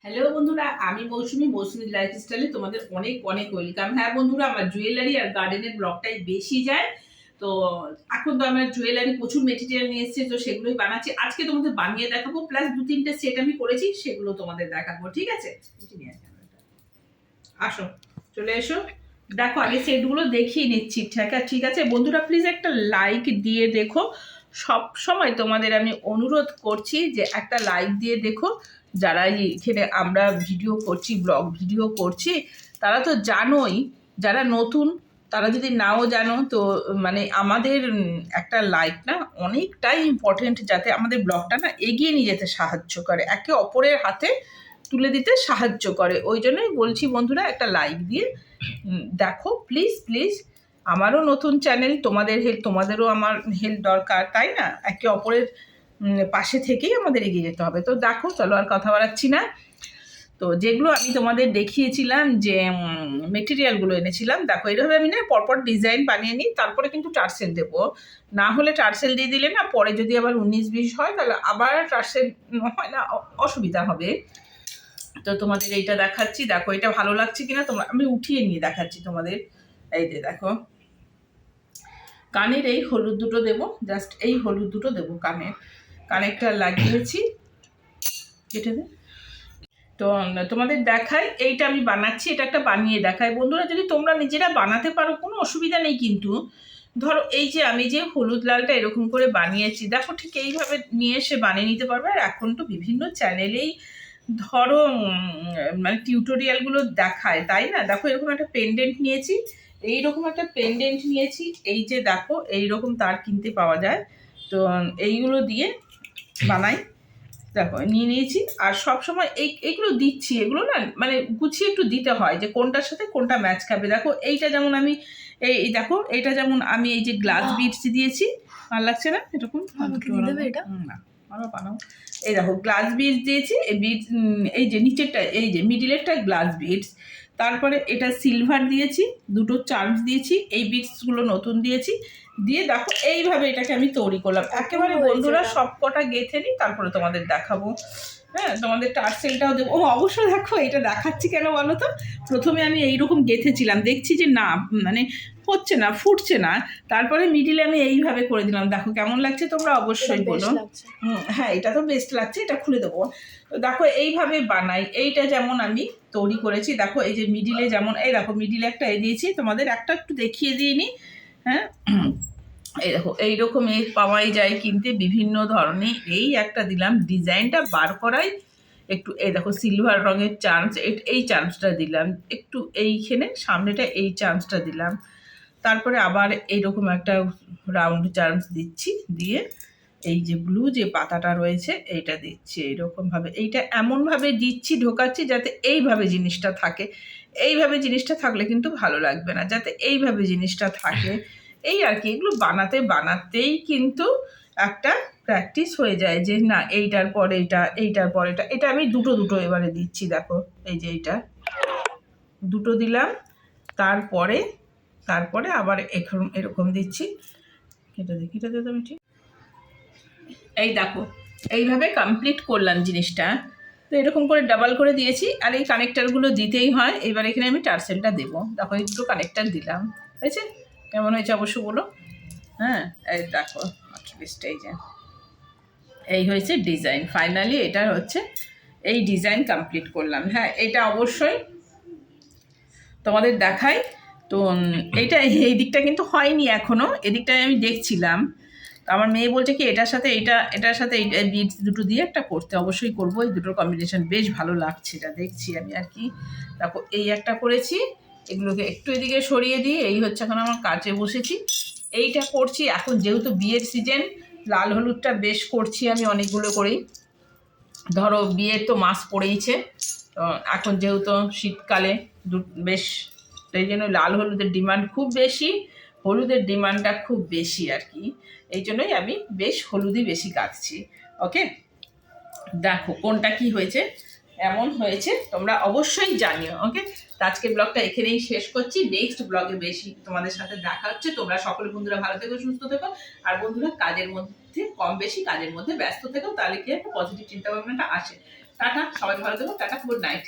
Hello বন্ধুরা, আমি মৌসুমী লাইফস্টাইলে তোমাদের অনেক অনেক ওয়েলকাম। হ্যাঁ বন্ধুরা, আমার জুয়েলারি আর গার্ডেনের ব্লগটাই বেশি যায়। তো এখন তো আমার জুয়েলারি প্রচুর মেটেরিয়াল নিয়ে এসেছে, তো সেগুলোই বানাচ্ছি। আজকে তোমাদের বানিয়ে দেখাবো, প্লাস 2-3টে সেট আমি করেছি, সেগুলো তোমাদের দেখাবো। ঠিক আছে, আসো, চলে এসো। দেখো, আগে সেটগুলো দেখিয়ে নিচ্ছি। ঠিক আছে বন্ধুরা, প্লিজ একটা লাইক দিয়ে দেখো। সব সময় তোমাদের আমি অনুরোধ করছি যে একটা লাইক দিয়ে দেখো। যারা এখানে আমরা ভিডিও করছি, ব্লগ ভিডিও করছি, তারা তো জানোই। যারা নতুন, তারা যদি নাও জানো, তো মানে আমাদের একটা লাইক না অনেকটাই ইম্পর্টেন্ট, যাতে আমাদের ব্লগটা না এগিয়ে নিয়ে যেতে সাহায্য করে, একে অপরের হাতে তুলে দিতে সাহায্য করে। ওই জন্যই বলছি বন্ধুরা, একটা লাইক দিয়ে দেখো প্লিজ প্লিজ। আমারও নতুন চ্যানেল, তোমাদের হেল্প, তোমাদেরও আমার হেল্প দরকার, তাই না? একে অপরের পাশে থেকেই আমাদের এগিয়ে যেতে হবে। তো দেখো, চলো আর কথা বাড়াচ্ছি না। তো যেগুলো আমি তোমাদের দেখিয়েছিলাম, যে মেটেরিয়ালগুলো এনেছিলাম, দেখো এইভাবে আমি না পরপর ডিজাইন বানিয়ে নিই, তারপরে কিন্তু টার্সেল দেবো। না হলে টার্সেল দিয়ে দিলে না, পরে যদি আবার 19-20 হয়, তাহলে আবার টার্সেল হয় না, অসুবিধা হবে। তো তোমাদের এইটা দেখাচ্ছি, দেখো এটা ভালো লাগছে কিনা, তোমরা আমি উঠিয়ে নিয়ে দেখাচ্ছি তোমাদের। এই যে দেখো, কানের এই হলুদ দুটো দেবো, জাস্ট এই হলুদ দুটো দেবো কানেরটা লাগিয়েছি। কেটে দে। তো তোমাদের দেখাই, এইটা আমি বানাচ্ছি, এটা একটা বানিয়ে দেখাই বন্ধুরা। যদি তোমরা নিজেরা বানাতে পারো, কোনো অসুবিধা নেই কিন্তু। ধরো এই যে আমি যে হলুদ লালটা এরকম করে বানিয়েছি, দেখো ঠিক এইভাবে নিয়ে এসে বানিয়ে নিতে পারবে। আর এখন তো বিভিন্ন চ্যানেলেই ধরো মানে টিউটোরিয়ালগুলো দেখায়, তাই না? দেখো এরকম একটা পেন্ডেন্ট নিয়েছি, এইরকম একটা পেন্ডেন্ট নিয়েছি। এই যে দেখো, এইরকম তার কিনতে পাওয়া যায়। তো এইগুলো দিয়ে বানাই, দেখো নিয়ে নিয়েছি। আর সব সময় এইগুলো দিচ্ছি, এগুলো না মানে গুছিয়ে একটু দিতে হয়, যে কোনটার সাথে কোনটা ম্যাচ খাবে। দেখো এইটা যেমন আমি এই দেখো, এটা যেমন আমি এই যে গ্লাস বিটস দিয়েছি, ভালো লাগছে না এরকম? না, আরো বানাও। এই দেখো গ্লাস বিটস দিয়েছি, এই বিটস, এই যে নিচেরটা, এই যে মিডিলেরটা গ্লাস বিটস। তারপরে এটা সিলভার দিয়েছি, দুটো চার্মস দিয়েছি, এই বিটসগুলো নতুন দিয়েছি। দিয়ে দেখো এইভাবে এটাকে আমি তৈরি করলাম একেবারে বন্ধুরা। সব কটা গেঁথে নিই, তারপরে তোমাদের দেখাবো। হ্যাঁ, তোমাদের টার্সেলটাও দেবো। ও অবশ্যই, দেখো এটা দেখাচ্ছি কেন বলো তো। প্রথমে আমি এইরকম গেঁথেছিলাম, দেখছি যে না মানে হচ্ছে না, ফুটছে না। তারপরে মিডিলে আমি এইভাবে করে দিলাম, দেখো কেমন লাগছে, তোমরা অবশ্যই বলো। হ্যাঁ, এটা তো বেস্ট লাগছে, এটা খুলে দেবো। তো দেখো এইভাবে বানাই। এইটা যেমন আমি তৈরি করেছি, দেখো এই যে মিডিলে যেমন, এই দেখো মিডিলে একটা এই দিয়েছি, তোমাদের একটা একটু দেখিয়ে দিইনি। হ্যাঁ, এই দেখো এইরকম পাওয়াই যায় কিনতে বিভিন্ন ধরনের। এই একটা দিলাম, ডিজাইনটা বার করাই একটু। এই দেখো সিলভার রঙের চান্স, এই চান্সটা দিলাম একটু, এইখানে সামনেটা এই চান্সটা দিলাম। তারপরে আবার এইরকম একটা রাউন্ড চান্স দিচ্ছি, দিয়ে এই যে ব্লু যে পাতাটা রয়েছে এইটা দিচ্ছি এইরকমভাবে। এইটা এমনভাবে দিচ্ছি, ঢোকাচ্ছি, যাতে এইভাবে জিনিসটা থাকে। এইভাবে জিনিসটা থাকলে কিন্তু ভালো লাগবে না, যাতে এইভাবে জিনিসটা থাকে। এই আর কি, এগুলো বানাতে বানাতেই কিন্তু একটা প্র্যাকটিস হয়ে যায়, যে না এইটার পর এইটা, এইটার পর এটা। এটা আমি দুটো দুটো এবারে দিচ্ছি, দেখো এই যে এইটা দুটো দিলাম। তারপরে তারপরে আবার এরকম এরকম দিচ্ছি। এটা দেখি, এটা দিতে আমি ঠিক, এই দেখো এইভাবে কমপ্লিট করলাম জিনিসটা। তো এরকম করে ডাবল করে দিয়েছি, আর এই কানেক্টারগুলো দিতেই হয়। এবার এখানে আমি টার্সেলটা দেবো, দেখো এই দুটো কানেক্টার দিলাম। হয়েছে? কেমন হয়েছে অবশ্য বলো। হ্যাঁ, এই দেখো এই যে এই হয়েছে ডিজাইন। ফাইনালি এটা হচ্ছে এই ডিজাইন কমপ্লিট করলাম। হ্যাঁ, এটা অবশ্যই তোমাদের দেখাই। তো এইটা এই দিকটা কিন্তু হয়নি এখনও, এদিকটায় আমি দেখছিলাম। আমার মেয়ে বলছে কি এটার সাথে এটার সাথে এই বিটস দুটো দিয়ে একটা করতে, অবশ্যই করবো। এই দুটোর কম্বিনেশন বেশ ভালো লাগছে, এটা দেখছি আমি আর কি। দেখো এই একটা করেছি, এগুলোকে একটু এদিকে সরিয়ে দিয়ে এই হচ্ছে এখন আমার কাজে বসেছি। এইটা করছি এখন, যেহেতু বিয়ের সিজন, লাল হলুদটা বেশ করছি আমি অনেকগুলো করেই। ধরো বিয়ের তো মাস পড়েইছে, তো এখন যেহেতু শীতকালে বেশ, সেই জন্য লাল হলুদের ডিমান্ড খুব বেশি, হলুদের ডিমান্ডটা খুব বেশি আর কি। এই জন্যই আমি বেশ হলুদই বেশি কাটছি। ওকে, দেখো কোনটা কি হয়েছে, এমন হয়েছে তোমরা অবশ্যই জানিও। ওকে, তো আজকের ব্লগটা এখানেই শেষ করছি। নেক্সট ব্লগে বেশি তোমাদের সাথে দেখা হচ্ছে। তোমরা সকল বন্ধুরা ভালো থেকো, সুস্থ থেকো। আর বন্ধুরা কাজের মধ্যে কম বেশি কাজের মধ্যে ব্যস্ত থেকো, তাহলে কি একটা পজিটিভ চিন্তা ভাবনাটা আসে। টাটা, সবাই ভালো দেবো, টাটা, গুড নাইট।